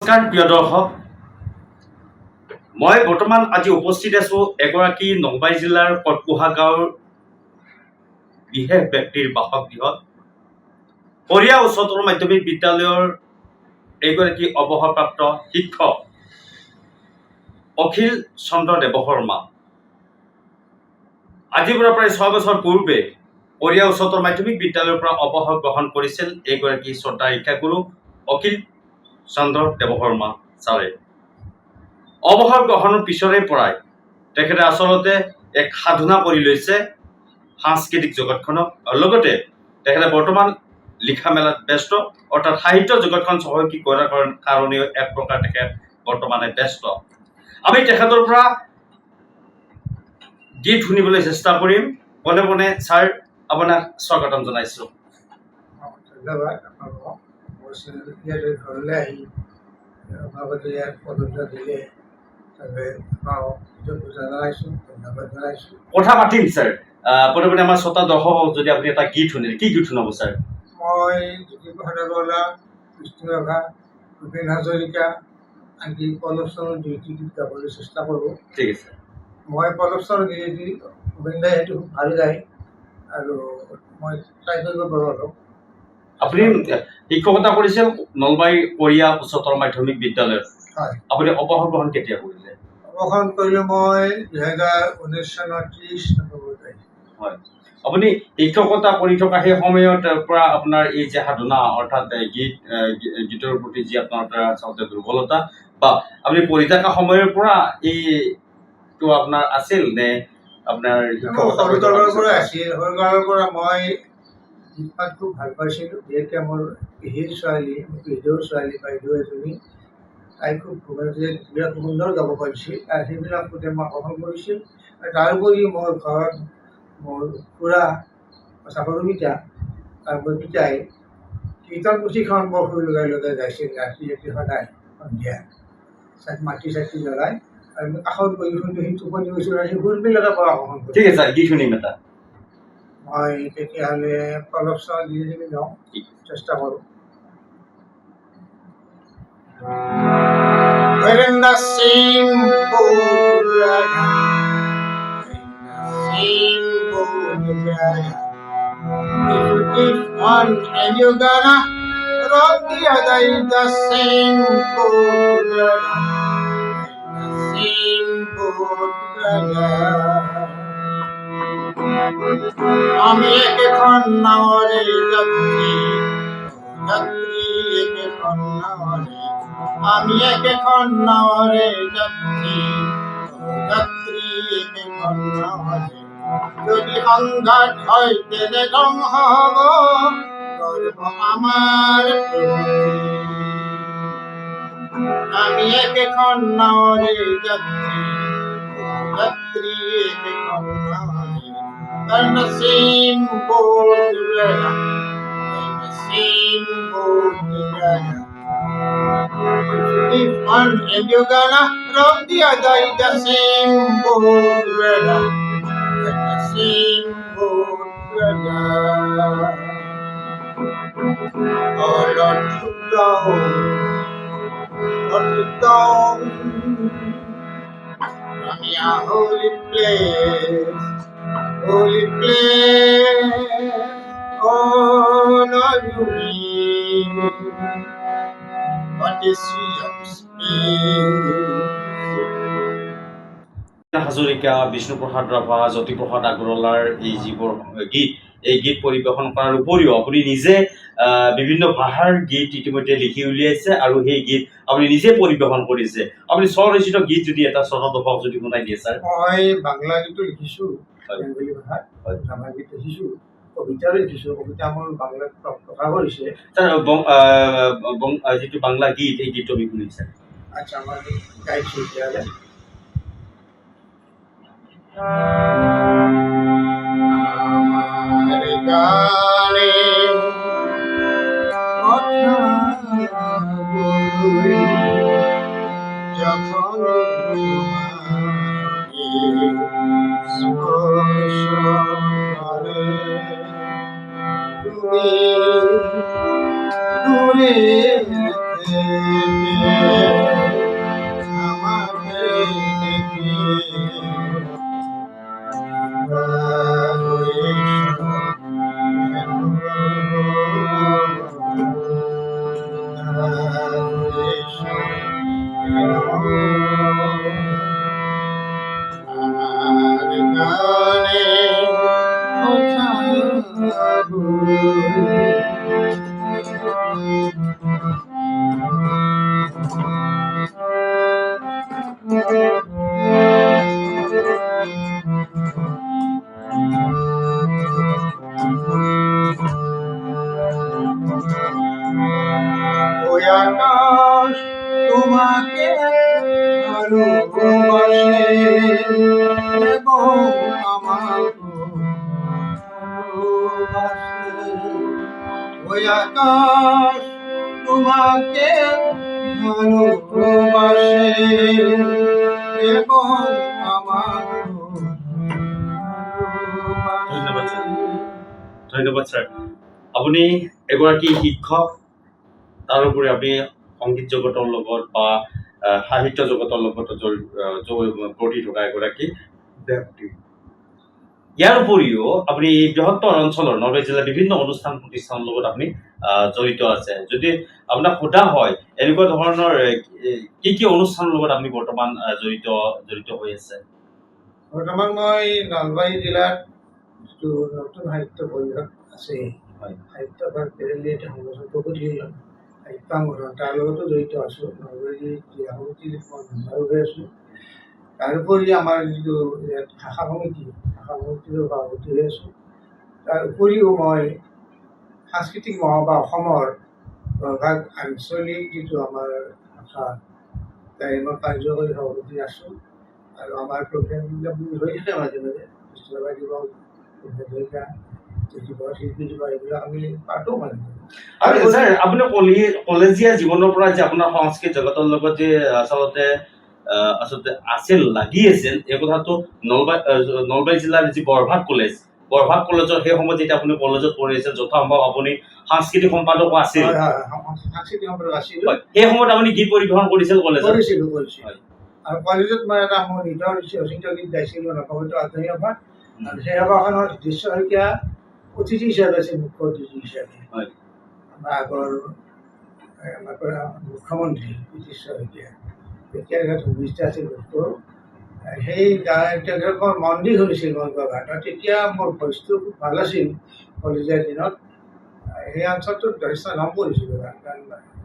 নমস্কাৰ প্ৰিয় দৰ্শক, মই বৰ্তমান আজি উপস্থিত আছো এগৰাকী নলবাৰী জিলাৰ কটপোহা গাঁৱৰ বিশেষ ব্যক্তিৰ বাসগৃহত। পৰীয়া উচ্চতৰ মাধ্যমিক বিদ্যালয়ৰ এগৰাকী অৱসৰপ্ৰাপ্ত শিক্ষক অখিল চন্দ্ৰ দেৱশৰ্মা। আজিৰ পৰা প্ৰায় 6 বছৰ পূৰ্বে পৰীয়া উচ্চতৰ মাধ্যমিক বিদ্যালয়ৰ পৰা অৱসৰ গ্ৰহণ কৰিছিল এগৰাকী শ্ৰদ্ধা শিক্ষাগুৰু অখিল চন্দ্ৰ দেৱশৰ্মা ছাৰে। অৱসৰ গ্ৰহণৰ পিছৰে পৰাই তেখেতে আচলতে এক সাধনা কৰি লৈছে সাংস্কৃতিক জগতখনক, আৰু লগতে তেখেতে বৰ্তমান লিখা মেলাত ব্যস্ত, অৰ্থাৎ সাহিত্য জগতখন চহকী কৰাৰ কাৰণেও এক প্ৰকাৰ তেখেত বৰ্তমানে ব্যস্ত। আমি তেখেতৰ পৰা গীত শুনিবলৈ চেষ্টা কৰিম। পোনে পোনে ছাৰ, আপোনাক স্বাগতম জনাইছো। ধন্যবাদ। ঘৰলৈ আহি বাবদ ইয়াৰ পদত্ব দিলে ধন্যবাদ জনাইছোঁ। কথা পাতিম ছাৰ। পোনে পোনে আমাৰ শ্ৰোতা দৰ্শকক যদি আপুনি এটা গীত শুনে, কি গীত শুনাব ছাৰ? মই জ্যোতিপ্ৰসাদ আগৰৱালা, বিষ্ণুৰাভা, ভূপেন হাজৰিকা, আনকি পল্লৱ চৰণৰ দুইটি গীত গাবলৈ চেষ্টা কৰোঁ। ঠিক আছে। মই পল্লৱ চৰণৰ গীত ভূপেন দাই সেইটো খুব ভাল গায় আৰু মই ট্ৰাই কৰিব পাৰোঁ অলপ। আপুনি শিক্ষকতা কৰিছিল নলবাৰী পৰীয়া উচ্চতৰ মাধ্যমিক বিদ্যালয়ত। হয়। আপুনি অৱসৰ গ্ৰহণ কেতিয়া কৰিলে? অৱসৰ কৰিলোঁ মই 2019 চনৰ 30 নৱেম্বৰ তাৰিখে। হয়। আপুনি শিক্ষকতা কৰি থকা সেই সময়ত পৰা আপোনাৰ এই যে সাধনা, অৰ্থাৎ গীতৰ প্ৰতি যি আপোনাৰ আচলতে দুৰ্বলতা, বা আপুনি পঢ়ি থকা সময়ৰ পৰা এইটো আপোনাৰ আছিল নে আপোনাৰ সৰুকালৰ পৰা আছিল? সৰুকালৰ পৰা মই গীত মাত খুব ভাল পাইছিলোঁ। বিশেষকৈ মোৰ পেহীৰ ছোৱালী, পেহীদেউৰ ছোৱালী বাইদেউ এজনী, তাই খুব বিৰাট সুন্দৰ গাব পাৰিছিল আৰু সেইবিলাক প্ৰতি মই আকৰ্ষণ কৰিছিল। আৰু তাৰোপৰি মোৰ ঘৰত মোৰ খুৰা সৰুপিতা আৰু মোৰ পিতাই কীৰ্তন পুথিখন বৰ সুৰ লগাই লগাই গাইছিল ৰাতি ৰাতি সদায় সন্ধিয়া মাটি চাটি জ্বলাই, আৰু কাষত বহি শুনি টোপনি গৈছিল আৰু সেই সুৰবিলাকে বৰ আকৰ্ষণ কৰিছিল। ঠিক আছে, গীত শুনিম এটা। মই তেতিয়াহ'লে পল্লৱ চৰণৰ গীত গাওঁ, চেষ্টা কৰোঁ। When the same boat Radha, if you did one and you're gonna rock the other in the same boat Radha, same boat Radha. আমি একেখন নাৱৰে যাত্ৰী, যাত্ৰী একেখন নাৱৰে, আমি একেখন নাৱৰে যাত্ৰী, যাত্ৰী একেখন নাৱৰে। যদি সংঘাত হয় তেনে ধ্বংস হ'ব গৰ্ব আমাৰ প্ৰগতি। আমি একেখন নাৱৰে যাত্ৰী, যাত্ৰী একেখন নাৱৰে। And the same boat together, and the same boat together. If one and you're gonna rock the other in the same boat together, and the same boat together. Oh Lord, look down, Lord, look down from your holy place. Holy place, honor you mean, but the sea of space. Hazarika, Bishnuprasad Rabha, Jyotiprasad আগৰৱালাৰ এই যিবোৰ গীত, এই গীত পৰিৱেশন কৰাৰ উপৰিও আপুনি নিজে বিভিন্ন ভাষাৰ গীত ইতিমধ্যে লিখি উলিয়াইছে, আৰু সেই গীত আপুনি নিজে পৰিৱেশন কৰিছে। আপুনি স্বৰচিত গীত যদি এটা শ্ৰোতা দৰ্শকক যদি শুনাই দিয়ে ছাৰ। মই বাংলা গীতো লিখিছোঁ, বেংগলী ভাষাত আমাৰ গীত লিখিছোঁ, কবিতাও লিখিছোঁ। কবিতা মোৰ বাংলাত প্ৰকাশ কৰিছে। যিটো বাংলা গীত, এই গীতটো আমি শুনিছে। আচ্ছা, মই গাইছোঁ তেতিয়াহ'লে। গানে যখন তুমি দূরে ওই আকাশ তোমাকে ভালোবাসে এবং আমাকে ভালোবাসে। ওই আকাশ তোমাকে ভালোবাসে এবং আমাকে ধন্যবাদ স্যার। ভালোবাসে। ধন্যবাদ স্যার। আপুনি এগৰাকী শিক্ষক, তাৰোপৰি আপুনি সংগীত জগতৰ লগত বা সাহিত্য জগতৰ লগত পঢ়ি থকা এগৰাকী ব্যক্তি। ইয়াৰ উপৰিও আপুনি বৃহত্তৰ অঞ্চলৰ নলবাৰী জিলাৰ বিভিন্ন অনুষ্ঠান প্ৰতিষ্ঠানৰ লগত আপুনি জড়িত আছে। যদি আপোনাক সোধা হয় এনেকুৱা ধৰণৰ কি কি অনুষ্ঠানৰ লগত আপুনি বৰ্তমান জড়িত হৈ আছে? বৰ্তমান মই নলবাৰী জিলাত যিটো নতুন সাহিত্য পৰিষদ আছে, হয়। সাহিত্য ভাৰতীয় এটা সংগঠন প্ৰগতি সাহিত্যাংগঠন, তাৰ লগতো জড়িত আছোঁ। নলবাৰী জিলা সমিতিৰ মই মেম্বাৰো হৈ আছোঁ। তাৰোপৰি আমাৰ যিটো ইয়াত ভাষা সমিতিৰো সভাপতি হৈ আছোঁ। তাৰ উপৰিও মই সাংস্কৃতিক মহাসভা অসমৰ প্ৰভাগ আঞ্চলিক যিটো আমাৰ ভাষা, তাৰে মই কাৰ্যকৰী সভাপতি আছোঁ। আৰু আমাৰ প্ৰগ্ৰেমবিলাক হৈ থাকে মাজে মাজে, বিষ্ণুৰাভা দিৱস, ভূপেন দিৱস, শিল্পী দিৱস, এইবিলাক আমি পাতোঁ মাজে মাজে। আৰু ছাৰ আপুনি কলেজীয়া জীৱনৰ পৰা যে আপোনাৰ সংস্কৃত জগতৰ লগত যে আচলতে আছিল লাগি আছিল, এই কথাটো নলবাৰী জিলাৰ যি বৰভাগ কলেজৰ সেই সময়ত যেতিয়া আপুনি কলেজত পঢ়ি আছিল, যথাসম্ভৱ আপুনি সাংস্কৃতিক সম্পাদকো আছিল। সাংস্কৃতিক সম্পাদক আছিলোঁ। সেই সময়ত আপুনি গীত পৰিৱেশন কৰিছিল কলেজত? কৰিছিলোঁ। আৰু কলেজত মই এটা মোৰ নিজৰ ৰচিত গীত গাইছিলোঁ, নৱগত আধ্যাত্মিক সভা। আৰু সেই সভাখনত দৃশ্য শইকীয়া অতিথি হিচাপে আছিল, মুখ্য অতিথি হিচাপে। আমাৰ আগৰ মুখ্যমন্ত্ৰী দৃশ্য শইকীয়া, তেতিয়া ভূমিষ্ঠ আছিল ডক্টৰ। সেই তেওঁলোকৰ মন্দিৰ শুনিছিল মই গোৱা গান। তেতিয়া মোৰ ভইচটো খুব ভাল আছিল কলেজীয়া দিনত। সেই অঞ্চলটোত যথেষ্ট নাম কৰিছিলোঁ গান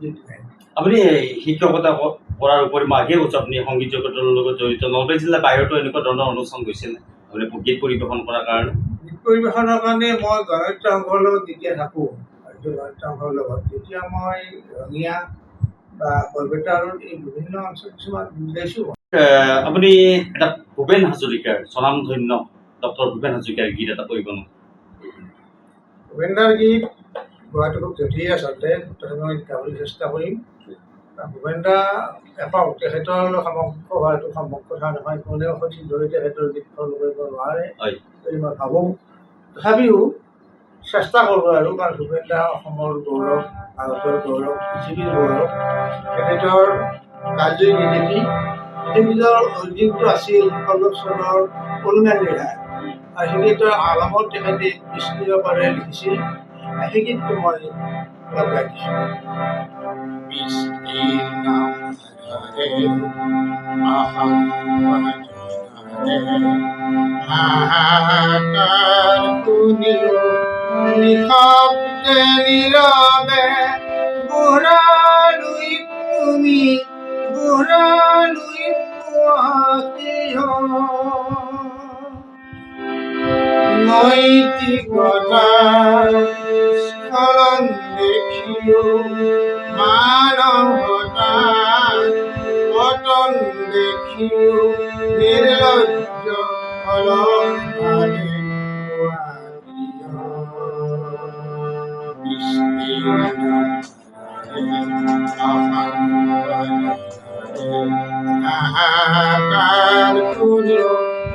গীত গাই। আপুনি শিক্ষকতা কৰাৰ উপৰি মই আগেয়ে কৈছোঁ আপুনি সংগীত জগতৰ লগত জড়িত। নলবাৰী জিলাৰ বাহিৰতো এনেকুৱা ধৰণৰ অনুষ্ঠান গৈছিলে আপুনি গীত পৰিৱেশন কৰাৰ কাৰণে? গীত পৰিৱেশনৰ কাৰণে মই গণনাট্য সংঘৰ লগত যেতিয়া থাকোঁ, গণনাট্য সংঘৰ লগত, তেতিয়া মই ৰঙিয়া বা বৰপেটাৰ এই বিভিন্ন অঞ্চল কিছুমান গাইছোঁ। আপুনি এটা ভূপেন হাজৰিকাৰ স্বনামধন্য ডক্টৰ ভূপেন হাজৰিকাৰ গীত এটা কৰিব ন? ভূপেনদাৰ গীত গোৱাটো খুব জটিল আচলতে, তথাপি মই গাবলৈ চেষ্টা কৰিম। ভূপেনদা এপাওঁ তেখেতৰ সমক্ষ হোৱাটো সম্ভৱ কথা নহয়, কোনেও সঠিকভাৱে তেখেতৰ গীত ফল কৰিব নোৱাৰে বুলি মই ভাবোঁ। তথাপিও চেষ্টা কৰোঁ আৰু, কাৰণ ভূপেনদা অসমৰ গৌৰৱ, ভাৰতৰ গৌৰৱ, পৃথিৱীৰ গৌৰৱ। তেখেতৰ কালজয়ী দেখি পৃথিৱীৰ ঐতিহ্য আছিল ১৬ চনৰ কল্যাণ লীলা, আৰু সেই গীতৰ আলামত তেখেতে বিষ্ণুৰাভাৰে লিখিছিল। সেই গীতটো মই অলপ গাই দিছোঁ। হাহাকাৰ শুনিও নিশব্দে নীৰৱে, বুঢ়ালৈ তুমি বুঢ়ালৈ কিয়? নৈতিকতাৰ স্খলন দেখিও, মানৱতাৰ পতন দেখিও, নিৰ্লজ্জ অলংকাৰে হাহাকাৰ শুনিও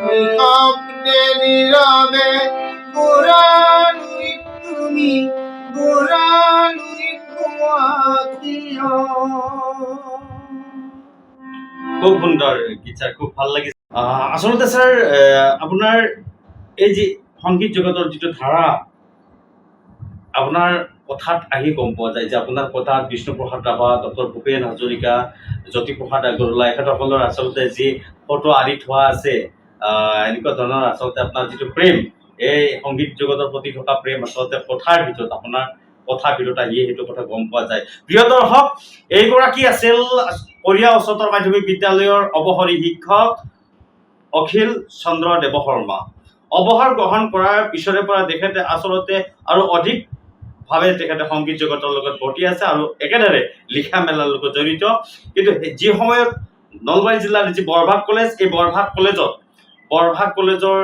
নিশব্দে নীৰৱে, বুঢ়ালৈ তুমি বুঢ়ালৈ কিয়? খুব সুন্দৰ গীত ছাৰ, খুব ভাল লাগিছে। আচলতে ছাৰ আপোনাৰ এই যি সংগীত জগতৰ যিটো ধাৰা, আপোনাৰ কথাত আহি গম পোৱা যায় যে আপোনাৰ কথাত বিষ্ণুপ্ৰসাদ ৰাভা, ডক্টৰ ভূপেন হাজৰিকা, জ্যোতিপ্ৰসাদ আগৰৱালা এখেতসকলৰ আচলতে যি ফটো আঁৰি থোৱা আছে, এনেকুৱা ধৰণৰ আচলতে আপোনাৰ যিটো প্ৰেম, এই সংগীত জগতৰ প্ৰতি থকা প্ৰেম আচলতে কথাৰ ভিতৰত আপোনাৰ কথাৰ ভিতৰত আহি সেইটো কথা গম পোৱা যায়। প্ৰিয় দৰ্শক, এইগৰাকী আছিল কৰিয়া উচ্চতৰ মাধ্যমিক বিদ্যালয়ৰ অৱসৰী শিক্ষক অখিল চন্দ্ৰ দেৱশৰ্মা। অৱসৰ গ্ৰহণ কৰাৰ পিছৰে পৰা তেখেতে আচলতে আৰু অধিকভাৱে তেখেতে সংগীত জগতৰ লগত বৰ্তি আছে আৰু একেদৰে লিখা মেলাৰ লগত জড়িত। কিন্তু যি সময়ত নলবাৰী জিলাৰ যি বৰভাগ কলেজ, এই বৰভাগ কলেজৰ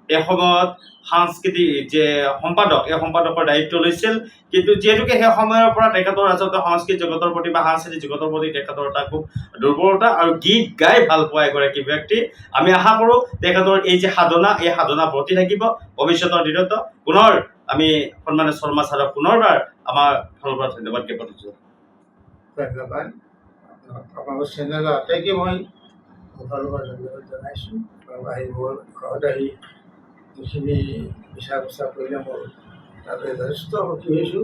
এসময়ত সাংস্কৃতিক যে সম্পাদক, এই সম্পাদকৰ দায়িত্ব লৈছিল। কিন্তু যিহেতুকে সেই সময়ৰ পৰা তেখেতৰ আচলতে সংস্কৃত জগতৰ প্ৰতি বা সাংস্কৃতিক জগতৰ প্ৰতি তেখেতৰ এটা খুব দুৰ্বলতা আৰু গীত গাই ভাল পোৱা এগৰাকী ব্যক্তি। আমি আশা কৰোঁ তেখেতৰ এই যে সাধনা, এই সাধনা বৰ্তি থাকিব ভৱিষ্যতৰ দিনত। পুনৰ আমি সন্মানীয় শৰ্মা ছাৰক পুনৰবাৰ আমাৰ ফালৰ পৰা ধন্যবাদ জ্ঞাপন কৰিছোঁ। ধন্যবাদ। আপোনালোকৰ চেনেলৰ আটাইকে মই মোৰ ফালৰ পৰা ধন্যবাদ জনাইছোঁ। আপোনালোক আহি মোৰ ঘৰত আহি যিখিনি বিচাৰ কৰিলে মোৰ তাতে যথেষ্ট সুখী হৈছোঁ।